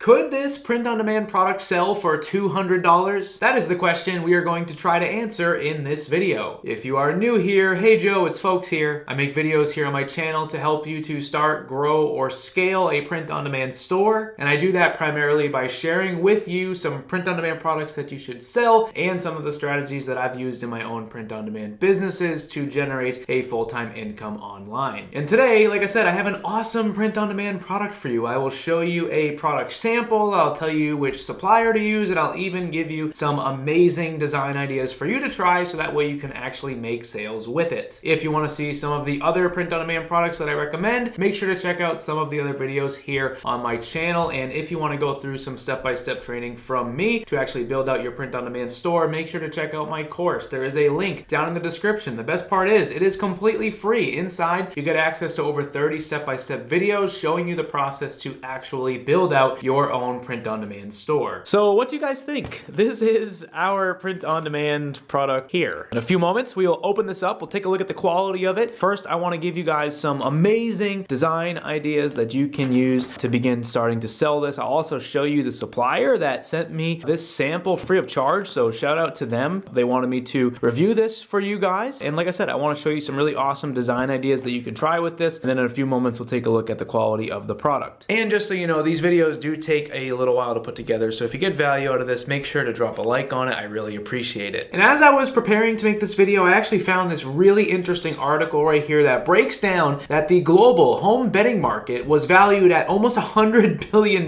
Could this print-on-demand product sell for $200? That is the question we are going to try to answer in this video. If you are new here, hey Joe, it's Folks here. I make videos here on my channel to help you to start, grow, or scale a print-on-demand store. And I do that primarily by sharing with you some print-on-demand products that you should sell and some of the strategies that I've used in my own print-on-demand businesses to generate a full-time income online. And today, like I said, I have an awesome print-on-demand product for you. I will show you a product sample, I'll tell you which supplier to use, and I'll even give you some amazing design ideas for you to try so that way you can actually make sales with it. If you want to see some of the other print-on-demand products that I recommend, make sure to check out some of the other videos here on my channel. And if you want to go through some step-by-step training from me to actually build out your print-on-demand store, make sure to check out my course. There is a link down in the description. The best part is it is completely free. Inside, you get access to over 30 step-by-step videos showing you the process to actually build out your own print-on-demand store. So what do you guys think? This is our print-on-demand product here. In a few moments, we will open this up. We'll take a look at the quality of it. First, I want to give you guys some amazing design ideas that you can use to begin starting to sell this. I'll also show you the supplier that sent me this sample free of charge, so shout out to them. They wanted me to review this for you guys. And like I said, I want to show you some really awesome design ideas that you can try with this. And then in a few moments, we'll take a look at the quality of the product. And just so you know, these videos do take a little while to put together, so if you get value out of this, make sure to drop a like on it. I really appreciate it. And as I was preparing to make this video, I actually found this really interesting article right here that breaks down that the global home bedding market was valued at almost $100 billion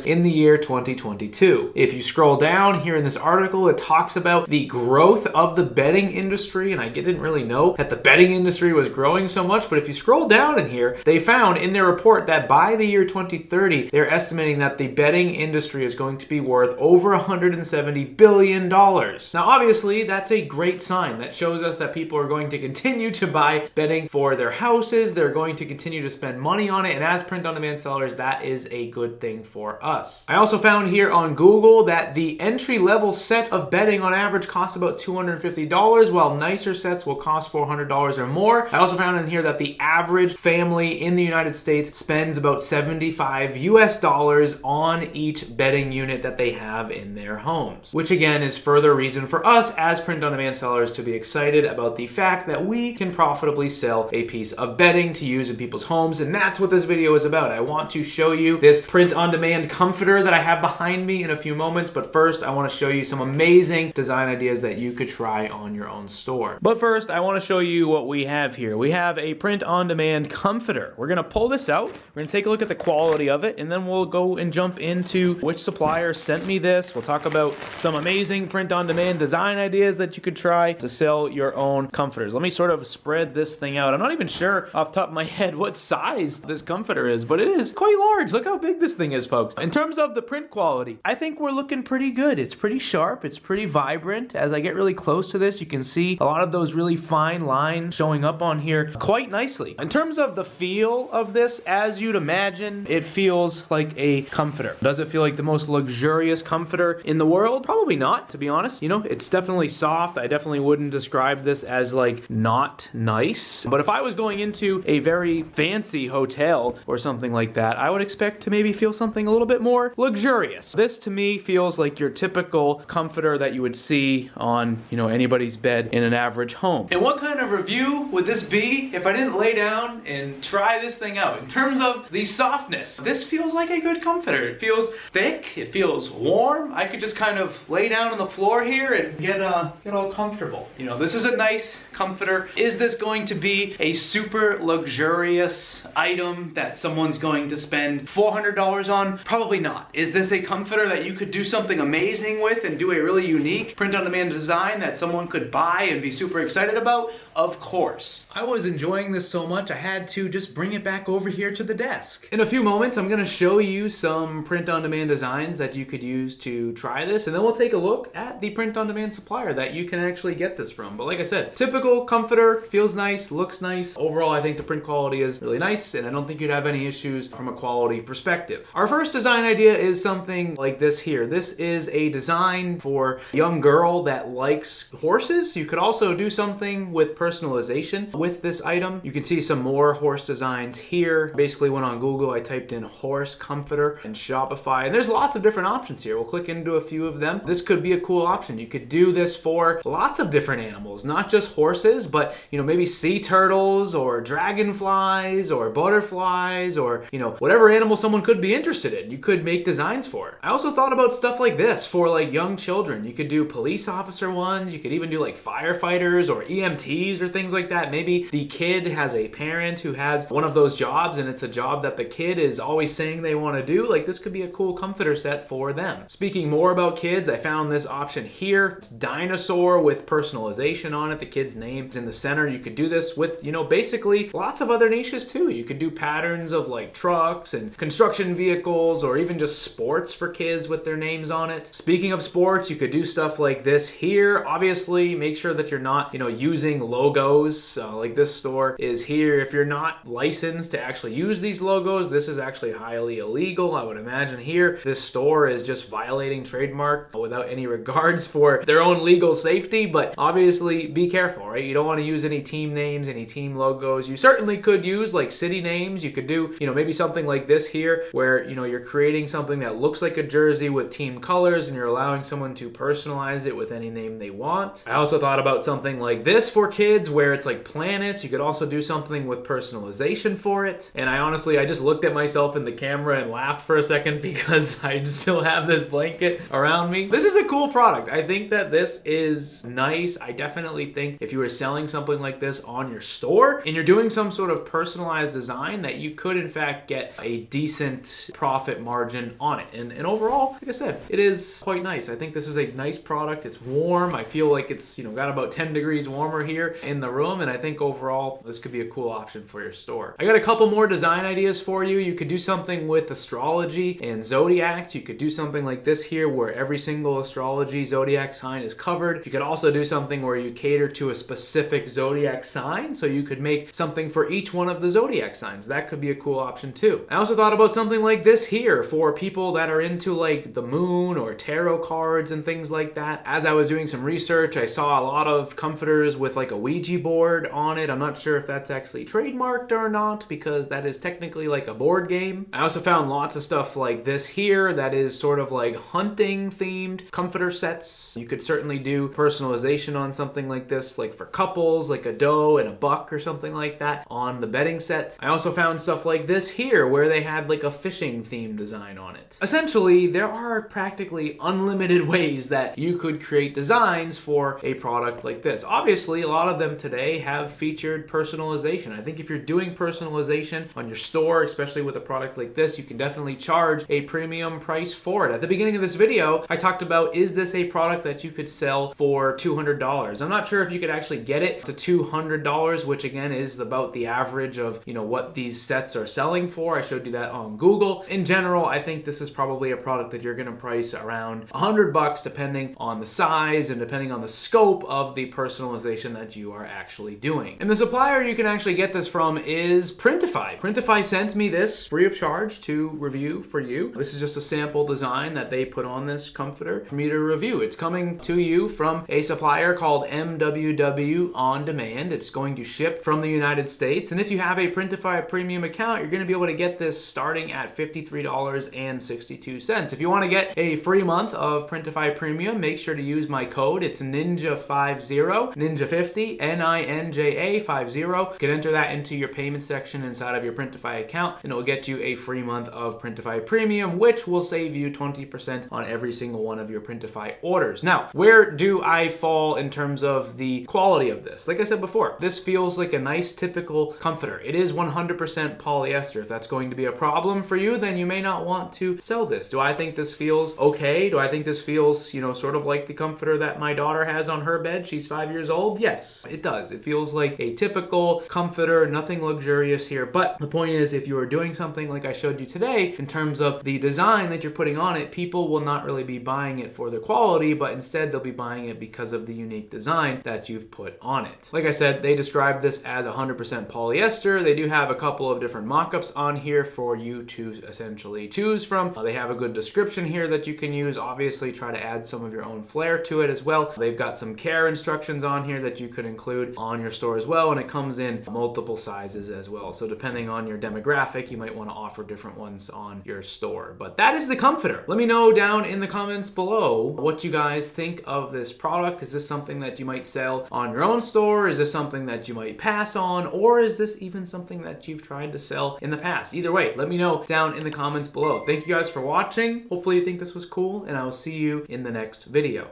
in the year 2022. If you scroll down here in this article, it talks about the growth of the bedding industry, and I didn't really know that the bedding industry was growing so much, but if you scroll down in here, they found in their report that by the year 2030, they're estimating that the bedding industry is going to be worth over $170 billion. Now, obviously, that's a great sign. That shows us that people are going to continue to buy bedding for their houses. They're going to continue to spend money on it. And as print-on-demand sellers, that is a good thing for us. I also found here on Google that the entry-level set of bedding on average costs about $250, while nicer sets will cost $400 or more. I also found in here that the average family in the United States spends about $75 on each bedding unit that they have in their homes, which again is further reason for us as print-on-demand sellers to be excited about the fact that we can profitably sell a piece of bedding to use in people's homes. And that's what this video is about. I want to show you this print-on-demand comforter that I have behind me in a few moments, but first I want to show you some amazing design ideas that you could try on your own store. But first, I want to show you what we have here. We have a print-on-demand comforter. We're going to pull this out. We're going to take a look at the quality of it, and then we'll go and jump into which supplier sent me this. We'll talk about some amazing print-on-demand design ideas that you could try to sell your own comforters. Let me sort of spread this thing out. I'm not even sure off the top of my head what size this comforter is, but it is quite large. Look how big this thing is, folks. In terms of the print quality, I think we're looking pretty good. It's pretty sharp. It's pretty vibrant. As I get really close to this, you can see a lot of those really fine lines showing up on here quite nicely. In terms of the feel of this, as you'd imagine, it feels like a comforter. Does it feel like the most luxurious comforter in the world? Probably not, to be honest. You know, it's definitely soft. I definitely wouldn't describe this as like not nice. But if I was going into a very fancy hotel or something like that, I would expect to maybe feel something a little bit more luxurious. This to me feels like your typical comforter that you would see on, you know, anybody's bed in an average home. And what kind of review would this be if I didn't lay down and try this thing out? In terms of the softness, this feels like a good comforter. It feels thick, it feels warm. I could just kind of lay down on the floor here and get all comfortable. You know, this is a nice comforter. Is this going to be a super luxurious item that someone's going to spend $400 on? Probably not. Is this a comforter that you could do something amazing with and do a really unique print-on-demand design that someone could buy and be super excited about? Of course. I was enjoying this so much I had to just bring it back over here to the desk. In a few moments, I'm going to show you some print-on-demand designs that you could use to try this, and then we'll take a look at the print-on-demand supplier that you can actually get this from. But like I said, typical comforter, feels nice, looks nice. Overall, I think the print quality is really nice, and I don't think you'd have any issues from a quality perspective. Our first design idea is something like this here. This is a design for a young girl that likes horses. You could also do something with personalization with this item. You can see some more horse designs here. Basically went on Google, I typed in horse comforter and Shopify, and there's lots of different options here. We'll click into a few of them. This could be a cool option. You could do this for lots of different animals, not just horses, but maybe sea turtles or dragonflies or butterflies or whatever animal someone could be interested in. You could make designs for. I also thought about stuff like this for like young children. You could do police officer ones. You could even do like firefighters or EMTs or things like that. Maybe the kid has a parent who has one of those jobs and it's a job that the kid is always saying they want to do. Like, this could be a cool comforter set for them. Speaking more about kids, I found this option here. It's dinosaur with personalization on it. The kid's name's in the center. You could do this with, basically lots of other niches too. You could do patterns of like trucks and construction vehicles or even just sports for kids with their names on it. Speaking of sports, you could do stuff like this here. Obviously, make sure that you're not, using logos like this store is here. If you're not licensed to actually use these logos, this is actually highly illegal. I would imagine here this store is just violating trademark without any regards for their own legal safety, but obviously be careful, right? You don't want to use any team names, any team logos. You certainly could use like city names. You could do, maybe something like this here where, you're creating something that looks like a jersey with team colors and you're allowing someone to personalize it with any name they want. I also thought about something like this for kids where it's like planets. You could also do something with personalization for it. And I just looked at myself in the camera and laughed for a second because I still have this blanket around me. This is a cool product. I think that this is nice. I definitely think if you were selling something like this on your store and you're doing some sort of personalized design, that you could in fact get a decent profit margin on it. And overall, like I said, it is quite nice. I think this is a nice product. It's warm. I feel like it's, got about 10 degrees warmer here in the room. And I think overall, this could be a cool option for your store. I got a couple more design ideas for you. You could do something with astrology and zodiacs. You could do something like this here where every single astrology zodiac sign is covered. You could also do something where you cater to a specific zodiac sign. So you could make something for each one of the zodiac signs. That could be a cool option too. I also thought about something like this here for people that are into like the moon or tarot cards and things like that. As I was doing some research, I saw a lot of comforters with like a Ouija board on it. I'm not sure if that's actually trademarked or not because that is technically like a board game. I also found lots of stuff like this here that is sort of like hunting themed comforter sets. You could certainly do personalization on something like this, like for couples, like a doe and a buck or something like that on the bedding set. I also found stuff like this here where they had like a fishing theme design on it. Essentially, there are practically unlimited ways that you could create designs for a product like this. Obviously, a lot of them today have featured personalization. I think if you're doing personalization on your store, especially with a product like this, you can definitely charge a premium price for it. At the beginning of this video, I talked about, is this a product that you could sell for $200? I'm not sure if you could actually get it to $200, which again is about the average of, what these sets are selling for. I showed you that on Google. In general, I think this is probably a product that you're going to price around $100 depending on the size and depending on the scope of the personalization that you are actually doing. And the supplier you can actually get this from is Printify. Printify sent me this free of charge to review for you. This is just a sample design that they put on this comforter for me to review. It's coming to you from a supplier called MWW On Demand. It's going to ship from the United States. And if you have a Printify premium account, you're going to be able to get this starting at $53.62. If you want to get a free month of Printify Premium, make sure to use my code. It's NINJA50, NINJA50, NINJA50. You can enter that into your payment section inside of your Printify account, and it will get you a free month of Printify Premium, which will save you 20% on every single one of your Printify orders. Now, where do I fall in terms of the quality of this? Like I said before, this feels like a nice typical comforter. It is 100% polyester. If that's going to be a problem for you, then you may not want to sell this. Do I think this feels okay? Do I think this feels, sort of like the comforter that my daughter has on her bed? She's 5 years old. Yes, it does. It feels like a typical comforter, nothing luxurious here. But the point is, if you are doing something like I showed you today, in terms of the design that you're putting on it, people will not really be buying it for the quality, but instead they'll be buying it because of the unique design that you've put on it. Like I said, they describe this as 100% polyester. They do have a couple of different mock-ups on here for you to essentially choose from. They have a good description here that you can use. Obviously, try to add some of your own flair to it as well. They've got some care instructions on here that you could include on your store as well, and it comes in multiple sizes as well. So depending on your demographic, you might want to offer different ones on your store. But that is the comforter. Let me know down in the comments below what you guys think of this product. Is this something that you might sell on your own store? Is this something that you might pass on? Or is this even something that you've tried to sell in the past? Either way, let me know down in the comments below. Thank you guys for watching. Hopefully you think this was cool, and I will see you in the next video.